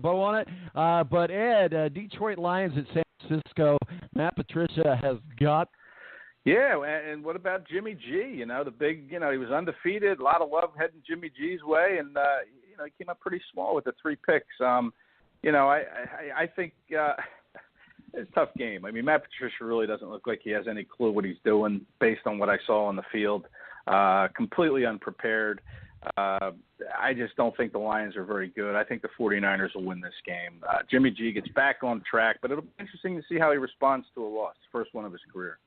bow on it. But Ed, Detroit Lions at San Francisco. Matt Patricia has got. Yeah, and what about Jimmy G? The big, he was undefeated. A lot of love heading Jimmy G's way, and he came up pretty small with the 3 picks. I think it's a tough game. I mean, Matt Patricia really doesn't look like he has any clue what he's doing based on what I saw on the field. Completely unprepared. I just don't think the Lions are very good. I think the 49ers will win this game. Jimmy G gets back on track, but it'll be interesting to see how he responds to a loss, first one of his career.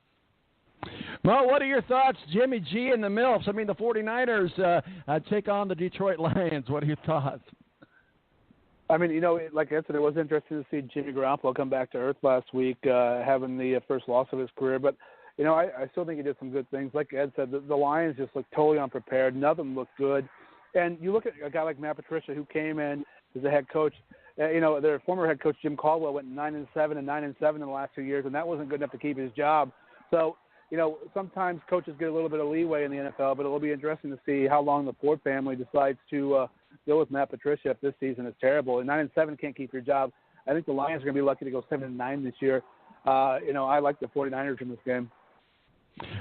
Well, what are your thoughts, Jimmy G and the Milfs? I mean, the 49ers take on the Detroit Lions. What are your thoughts? I mean, like I said, it was interesting to see Jimmy Garoppolo come back to earth last week, having the first loss of his career. But, I still think he did some good things. Like Ed said, the Lions just looked totally unprepared. None of them looked good. And you look at a guy like Matt Patricia, who came in as a head coach. Their former head coach, Jim Caldwell, went 9-7 and 9-7 in the last 2 years, and that wasn't good enough to keep his job. So, sometimes coaches get a little bit of leeway in the NFL, but it'll be interesting to see how long the Ford family decides to deal with Matt Patricia if this season is terrible. And 9-7 can't keep your job. I think the Lions are going to be lucky to go 7-9 this year. I like the 49ers in this game.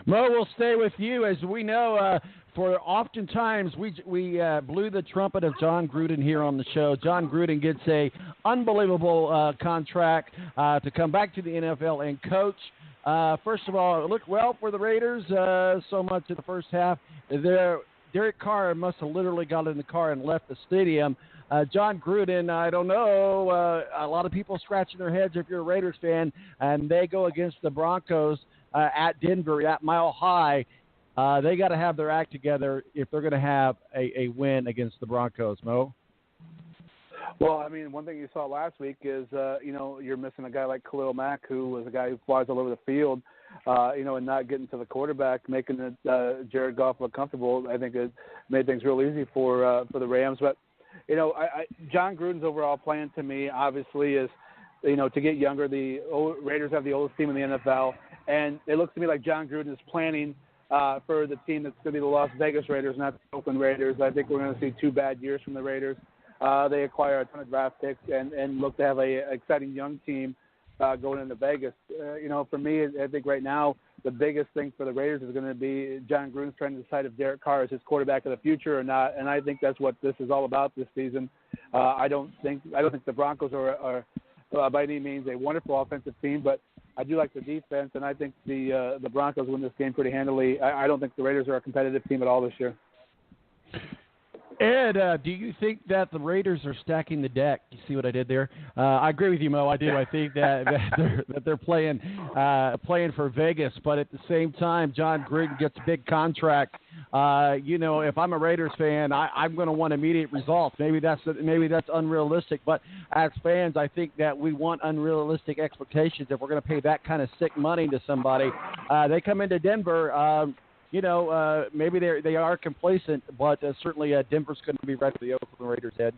Mo, we'll stay with you. As we know, for oftentimes we blew the trumpet of John Gruden here on the show. John Gruden gets a unbelievable contract to come back to the NFL and coach. First of all, it looked well for the Raiders so much in the first half. Derek Carr must have literally got in the car and left the stadium. John Gruden, I don't know, a lot of people scratching their heads if you're a Raiders fan, and they go against the Broncos at Denver at Mile High. They got to have their act together if they're going to have a win against the Broncos, Mo. Well, I mean, one thing you saw last week is, you're missing a guy like Khalil Mack, who was a guy who flies all over the field, and not getting to the quarterback, making it Jared Goff look comfortable. I think it made things real easy for the Rams. But, John Gruden's overall plan to me, obviously, is, to get younger. The Raiders have the oldest team in the NFL, and it looks to me like John Gruden is planning for the team that's going to be the Las Vegas Raiders, not the Oakland Raiders. I think we're going to see 2 bad years from the Raiders. They acquire a ton of draft picks and look to have an exciting young team going into Vegas. For me, I think right now the biggest thing for the Raiders is going to be John Gruden's trying to decide if Derek Carr is his quarterback of the future or not, and I think that's what this is all about this season. I don't think the Broncos are by any means a wonderful offensive team, but I do like the defense, and I think the Broncos win this game pretty handily. I don't think the Raiders are a competitive team at all this year. Ed, do you think that the Raiders are stacking the deck? You see what I did there? I agree with you, Mo. I do. I think that they're playing for Vegas, but at the same time, John Gruden gets a big contract. If I'm a Raiders fan, I'm going to want immediate results. Maybe that's unrealistic, but as fans, I think that we want unrealistic expectations. If we're going to pay that kind of sick money to somebody, they come into Denver. Maybe they are complacent, but certainly Denver's going to be ready for the Oakland Raiders' head.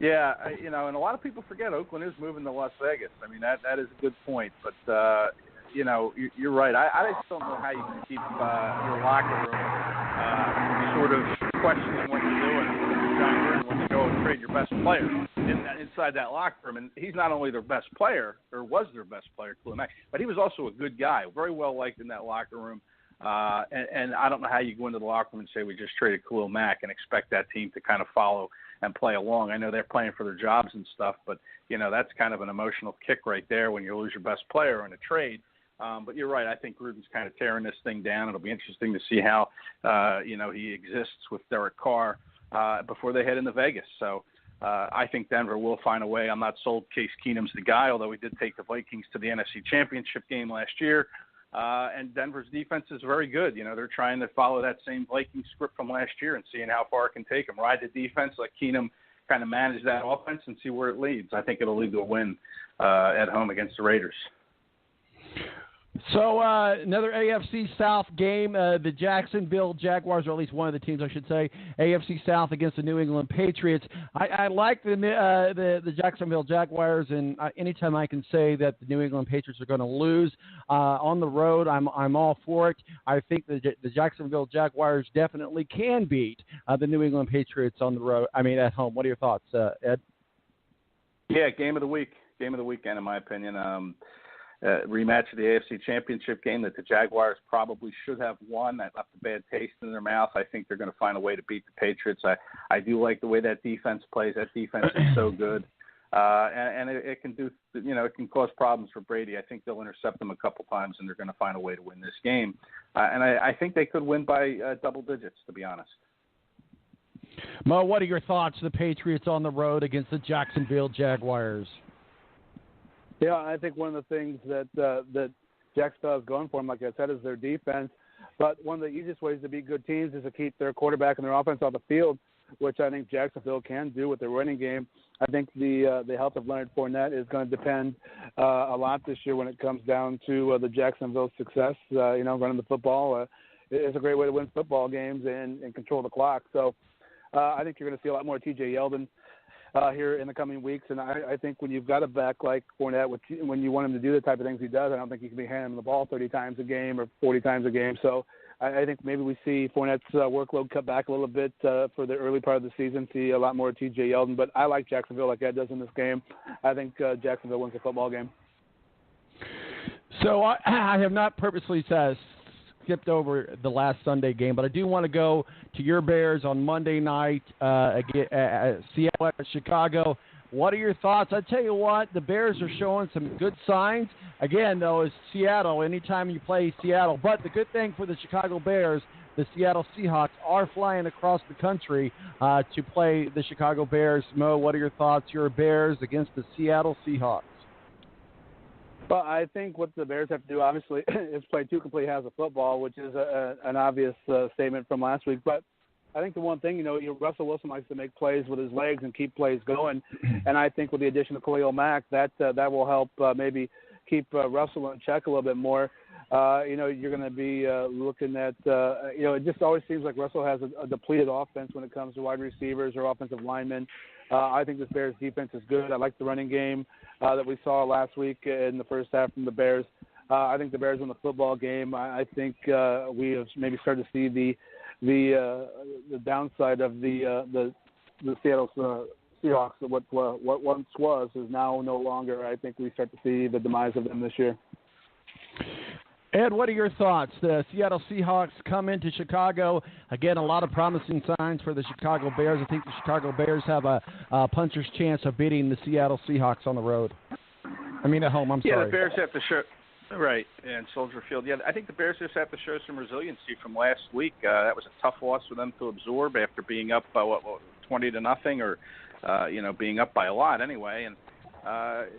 Yeah, and a lot of people forget Oakland is moving to Las Vegas. I mean, that is a good point, but you're right. I just don't know how you can keep your locker room sort of questioning what you're doing with John Gruden when you go and trade your best player inside that locker room. And he's not only their best player, or was their best player, Khalil Mack, but he was also a good guy, very well liked in that locker room. And I don't know how you go into the locker room and say we just traded Khalil Mack and expect that team to kind of follow and play along. I know they're playing for their jobs and stuff, but, that's kind of an emotional kick right there when you lose your best player in a trade. But you're right. I think Gruden's kind of tearing this thing down. It'll be interesting to see how, he exists with Derek Carr before they head into Vegas. So I think Denver will find a way. I'm not sold Case Keenum's the guy, although he did take the Vikings to the NFC Championship game last year. And Denver's defense is very good. They're trying to follow that same Vikings script from last year and seeing how far it can take them. Ride the defense, let Keenum kind of manage that offense and see where it leads. I think it'll lead to a win at home against the Raiders. So another AFC South game, the Jacksonville Jaguars, or at least one of the teams, I should say, AFC South against the New England Patriots. I like the Jacksonville Jaguars, and anytime I can say that the New England Patriots are going to lose on the road, I'm all for it. I think the Jacksonville Jaguars definitely can beat the New England Patriots on the road. I mean, at home. What are your thoughts, Ed? Yeah, game of the week. Game of the weekend, in my opinion. Rematch of the AFC Championship game that the Jaguars probably should have won. That left a bad taste in their mouth. I think they're going to find a way to beat the Patriots. I do like the way that defense plays. That defense is so good. And it can do, it can cause problems for Brady. I think they'll intercept them a couple times, and they're going to find a way to win this game. And I think they could win by double digits, to be honest. Mo, what are your thoughts? The Patriots on the road against the Jacksonville Jaguars. Yeah, I think one of the things that Jacksonville is going for them, like I said, is their defense. But one of the easiest ways to beat good teams is to keep their quarterback and their offense on the field, which I think Jacksonville can do with their running game. I think the health of Leonard Fournette is going to depend a lot this year when it comes down to the Jacksonville success. Running the football is a great way to win football games and control the clock. So I think you're going to see a lot more T.J. Yeldon here in the coming weeks. And I think when you've got a back like Fournette, when you want him to do the type of things he does, I don't think you can be handing him the ball 30 times a game or 40 times a game. So I think maybe we see Fournette's workload cut back a little bit for the early part of the season, see a lot more T.J. Yeldon. But I like Jacksonville like Ed does in this game. I think Jacksonville wins the football game. So I have not purposely skipped over the last Sunday game, but I do want to go to your Bears on Monday night against Seattle at Chicago. What are your thoughts? I tell you what, the Bears are showing some good signs. Again, though, is Seattle, anytime you play Seattle. But the good thing for the Chicago Bears, the Seattle Seahawks are flying across the country to play the Chicago Bears. Mo, what are your thoughts? Your Bears against the Seattle Seahawks. Well, I think what the Bears have to do, obviously, is play two complete halves of football, which is an obvious statement from last week. But I think the one thing, Russell Wilson likes to make plays with his legs and keep plays going. And I think with the addition of Khalil Mack, that will help maybe keep Russell in check a little bit more. You're going to be looking at, it just always seems like Russell has a depleted offense when it comes to wide receivers or offensive linemen. I think this Bears defense is good. I like the running game that we saw last week in the first half from the Bears. I think the Bears win the football game. I think we have maybe started to see the downside of the Seattle Seahawks. What once was is now no longer. I think we start to see the demise of them this year. Ed, what are your thoughts? The Seattle Seahawks come into Chicago. Again, a lot of promising signs for the Chicago Bears. I think the Chicago Bears have a puncher's chance of beating the Seattle Seahawks on the road. At home, I'm sorry. Yeah, the Bears have to show – right, in Soldier Field. Yeah, I think the Bears just have to show some resiliency from last week. That was a tough loss for them to absorb after being up by, 20-0 or, being up by a lot anyway. And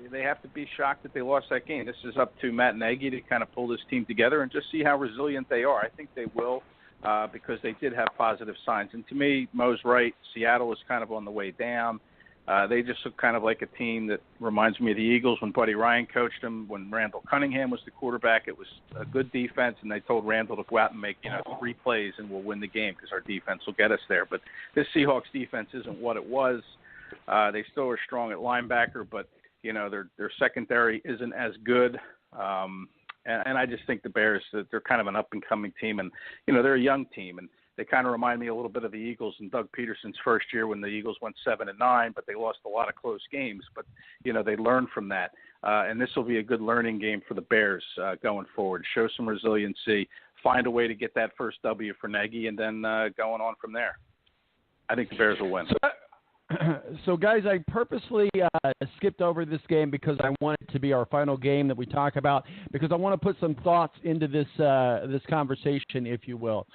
they have to be shocked that they lost that game. This is up to Matt Nagy to kind of pull this team together and just see how resilient they are. I think they will because they did have positive signs. And to me, Mo's right. Seattle is kind of on the way down. They just look kind of like a team that reminds me of the Eagles when Buddy Ryan coached them. When Randall Cunningham was the quarterback, it was a good defense, and they told Randall to go out and make 3 plays and we'll win the game because our defense will get us there. But this Seahawks defense isn't what it was. They still are strong at linebacker, but their secondary isn't as good. And I just think the Bears, they're kind of an up and coming team, and they're a young team, and they kind of remind me a little bit of the Eagles and Doug Peterson's first year when the Eagles went 7-9, but they lost a lot of close games. But they learned from that, and this will be a good learning game for the Bears going forward. Show some resiliency, find a way to get that first W for Nagy, and then going on from there. I think the Bears will win. So, guys, I purposely skipped over this game because I want it to be our final game that we talk about, because I want to put some thoughts into this conversation, if you will.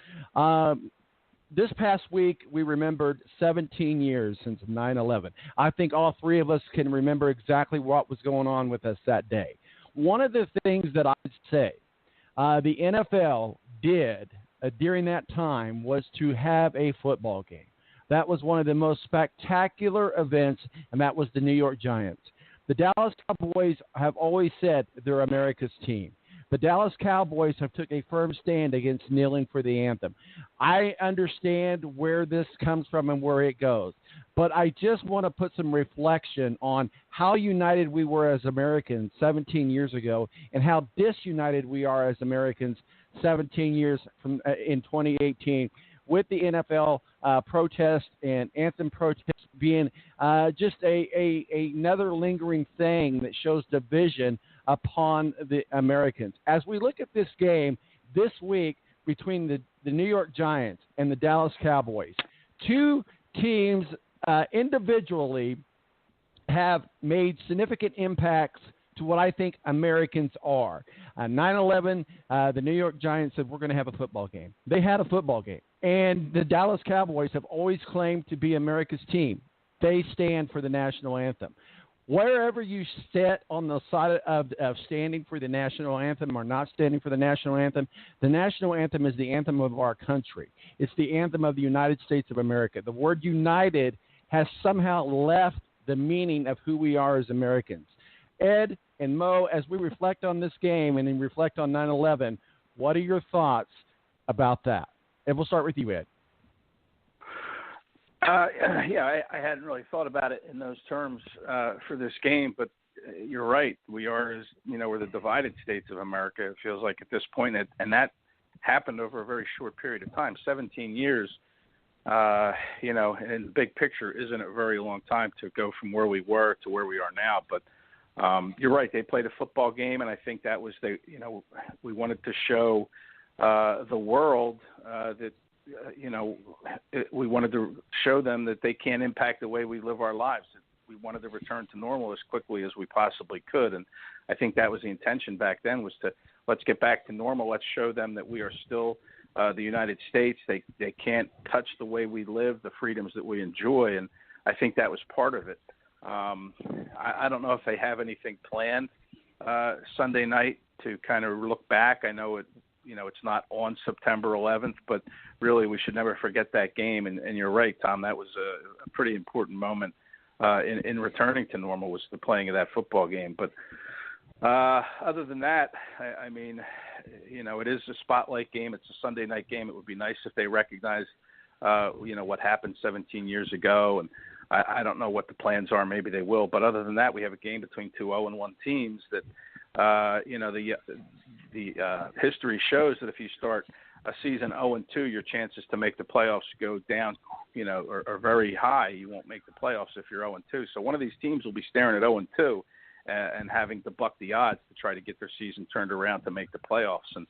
This past week, we remembered 17 years since 9/11. I think all three of us can remember exactly what was going on with us that day. One of the things that I'd say the NFL did during that time was to have a football game. That was one of the most spectacular events, and that was the New York Giants. The Dallas Cowboys have always said they're America's team. The Dallas Cowboys have took a firm stand against kneeling for the anthem. I understand where this comes from and where it goes, but I just want to put some reflection on how united we were as Americans 17 years ago and how disunited we are as Americans 17 years from in 2018 with the NFL protest and anthem protest being just another lingering thing that shows division upon the Americans. As we look at this game this week between the New York Giants and the Dallas Cowboys, two teams individually have made significant impacts to what I think Americans are. 9/11, the New York Giants said, we're going to have a football game. They had a football game. And the Dallas Cowboys have always claimed to be America's team. They stand for the national anthem. Wherever you sit on the side of standing for the national anthem or not standing for the national anthem is the anthem of our country. It's the anthem of the United States of America. The word united has somehow left the meaning of who we are as Americans. Ed and Mo, as we reflect on this game and then reflect on 9/11, what are your thoughts about that? And we'll start with you, Ed. I hadn't really thought about it in those terms for this game, but you're right. We are, we're the divided states of America, it feels like at this point, and that happened over a very short period of time, 17 years. In the big picture, isn't a very long time to go from where we were to where we are now. But you're right. They played a football game, and I think that was we wanted to show the world that we wanted to show them that they can't impact the way we live our lives. We wanted to return to normal as quickly as we possibly could, and I think that was the intention back then, was to let's get back to normal. Let's show them that we are still the United States. They can't touch the way we live, the freedoms that we enjoy, and I think that was part of it. I don't know if they have anything planned Sunday night to kind of look back. I know it's not on September 11th, but really we should never forget that game. And you're right, Tom, that was a pretty important moment in returning to normal, was the playing of that football game. But other than that, I mean, it is a spotlight game. It's a Sunday night game. It would be nice if they recognize, what happened 17 years ago. And I don't know what the plans are. Maybe they will. But other than that, we have a game between two 0-1 teams that, the history shows that if you start a season 0-2, your chances to make the playoffs go down, are very high. You won't make the playoffs if you're 0-2. So one of these teams will be staring at 0-2 and having to buck the odds to try to get their season turned around to make the playoffs. And,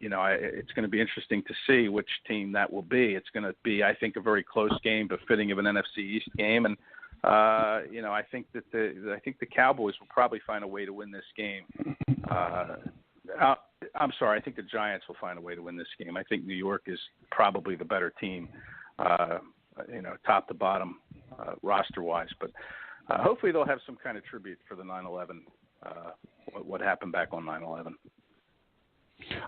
it's going to be interesting to see which team that will be. It's going to be, I think, a very close game, befitting of an NFC East game. And, I think that the Cowboys will probably find a way to win this game. I'm sorry. I think the Giants will find a way to win this game. I think New York is probably the better team, top to bottom, roster-wise. But hopefully they'll have some kind of tribute for the 9/11, what happened back on 9/11.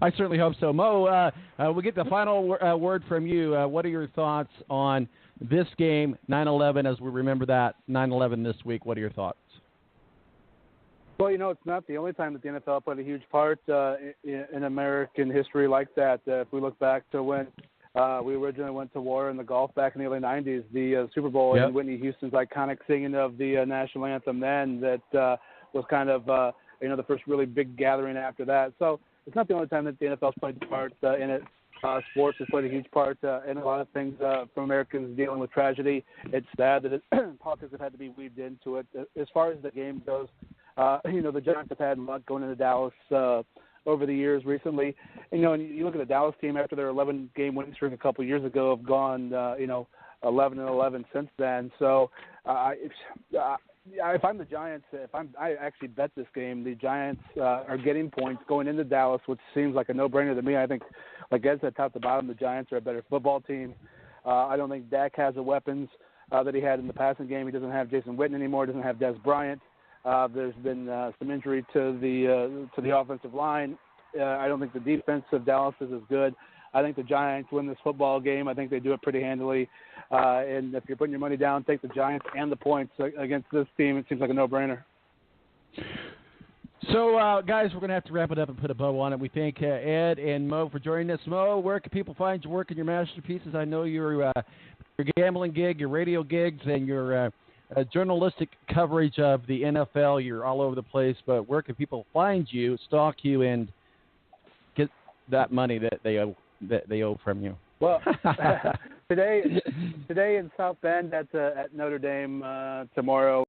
I certainly hope so. Mo, we'll get the final word from you. What are your thoughts on this game, 9/11, as we remember that 9/11 this week? What are your thoughts? Well, it's not the only time that the NFL played a huge part in American history like that. If we look back to when we originally went to war in the Gulf back in the early 90s, the Super Bowl, and Whitney Houston's iconic singing of the national anthem then, that was kind of, the first really big gathering after that. So it's not the only time that the NFL's played a part in it. Sports has played a huge part in a lot of things for Americans dealing with tragedy. It's sad that politics have had to be weaved into it. As far as the game goes, the Giants have had luck going into Dallas over the years recently. And you look at the Dallas team after their 11-game winning streak a couple of years ago, have gone, 11-11 since then. So if I'm the Giants, I actually bet this game, the Giants are getting points going into Dallas, which seems like a no-brainer to me. I think, like Ed said, top to bottom, the Giants are a better football team. I don't think Dak has the weapons that he had in the passing game. He doesn't have Jason Witten anymore. Doesn't have Des Bryant. There's been some injury to the offensive line. I don't think the defense of Dallas is as good. I think the Giants win this football game. I think they do it pretty handily. And if you're putting your money down, take the Giants and the points against this team. It seems like a no-brainer. So, guys, we're going to have to wrap it up and put a bow on it. We thank Ed and Mo for joining us. Mo, where can people find your work and your masterpieces? I know your gambling gig, your radio gigs, and your journalistic coverage of the NFL. You're all over the place, but where can people find you, stalk you, and get that money that they owe from you? Well, Today in South Bend, at Notre Dame. Tomorrow